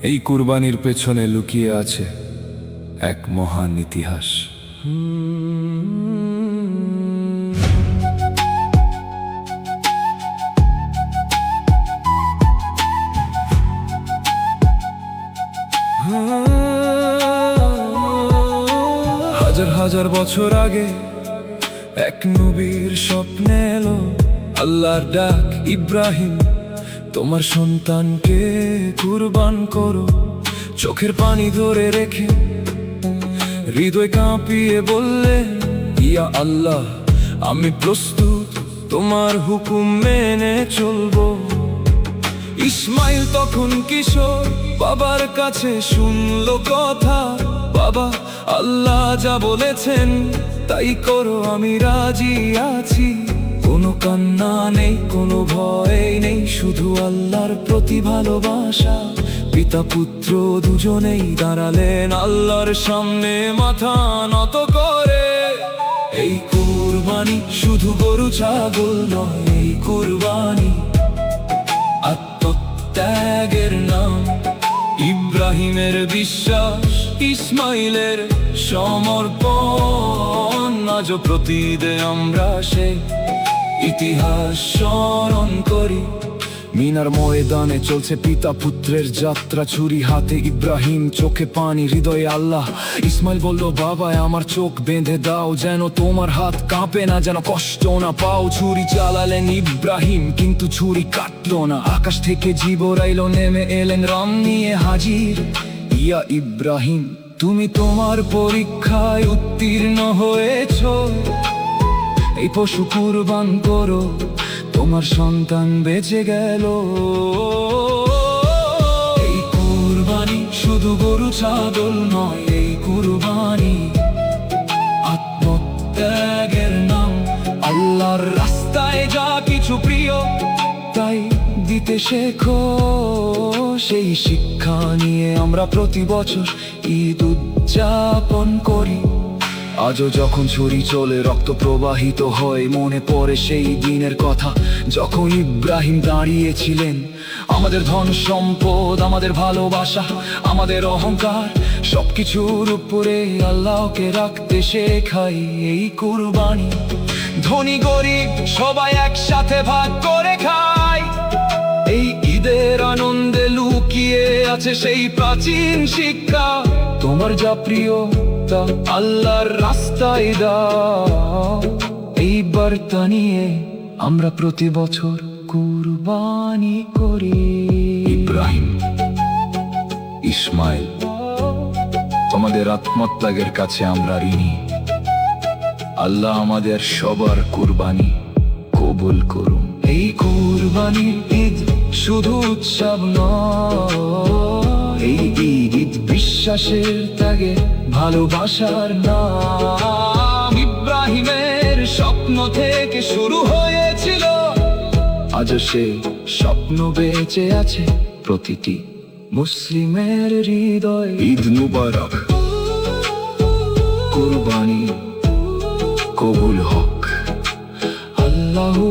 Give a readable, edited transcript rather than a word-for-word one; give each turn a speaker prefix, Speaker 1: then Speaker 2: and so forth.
Speaker 1: এই কুরবানির পেছনে লুকিয়ে আছে এক মহান ইতিহাস। হাজার হাজার বছর আগে এক নবীর স্বপ্নে এলো আল্লাহর ডাক, ইব্রাহিম তোমার সন্তানকে কুরবান করো। চোখের পানি ধরে রেখে হৃদয় কাঁপিয়ে বললেন, ইয়া আল্লাহ আমি প্রস্তুত, তোমার হুকুম মেনে চলবো। ইসমাইল তখন কিশোর, বাবার কাছে শুনলো কথা, বাবা আল্লাহ যা বলেছেন তাই করো, আমি রাজি আছি। কোনো কান্না নেই, কোনো ভয় নেই, শুধু আল্লাহর প্রতি ভালোবাসা। পিতা পুত্র দুজনেই দাঁড়ালেন আল্লাহর সামনে মাথা নত করে। এই কুরবানি শুধু গরু ছাগল নয়, এই কুরবানি আত্মত্যাগের নাম। ইব্রাহিমের বিশ্বাস, ইসমাইলের সমর্পণ, আজ প্রতিদিন আমরা সে ইতিহাস স্মরণ করি। মিনার ময়দানে চলছে পিতা পুত্রের যাত্রা, ছুরি হাতে ইব্রাহিম, চোখে পানি, হৃদয়ে আল্লাহ। ইসমাইল বলল, বাবা আমার চোখ বেঁধে দাও, যেন তোমার হাত কাঁপে না, যেন কষ্ট না পাও। ছুরি চালালেন ইব্রাহিম, কিন্তু ছুরি কাটলো না। আকাশ থেকে জিবরাইল নেমে এলেন, রাম নিয়ে হাজির। ইয়া ইব্রাহিম তুমি তোমার পরীক্ষায় উত্তীর্ণ হয়েছ, এই পশু কুরবান করো, তোমার সন্তান বেঁচে গেল। এই কুরবানি শুধু গরু ছাগল নয়, এই কুরবানি আত্মত্যাগের নাম। আল্লাহর রাস্তায় যা কিছু প্রিয় তাই দিতে শেখো, সেই শিক্ষা নিয়ে আমরা প্রতি বছর ঈদ উদযাপন করি। আজও যখন ছুরি চলে, রক্ত প্রবাহিত হয়, মনে পড়ে সেই দিনের কথা যখন ইব্রাহিম দাঁড়িয়েছিলেন। আমাদের ধন সম্পদ, আমাদের ভালোবাসা, আমাদের অহংকার, সবকিছুর উপরে আল্লাহকে রাখতে শেখাই। এই কুরবানি ধনী গরিব সবাই একসাথে ভাগ করে খায়। এই ঈদের আনন্দে লুকিয়ে আছে সেই প্রাচীন শিক্ষা, তোমার যা প্রিয় তা আল্লাহর রাস্তায় দাও। এই বার্তা নিয়ে আমরা প্রতি বছর কুরবানি করি। ইব্রাহিম, ইসমাইল তোমাদের আত্মত্যাগের কাছে আমরা ঋণী। আল্লাহ আমাদের সবার কুরবানি কবুল করুন। এই কুরবানির ঈদ শুধু উৎসব নয়, এই ঈদ বিশ্বাসের ত্যাগে ভালোবাসার নাম। ইব্রাহিমের স্বপ্ন থেকে শুরু হয়েছিল, আজ সে স্বপ্ন বেঁচে আছে প্রতিটি মুসলিমের হৃদয়। ঈদ মুবারক, কুরবানি কবুল হোক। আল্লাহু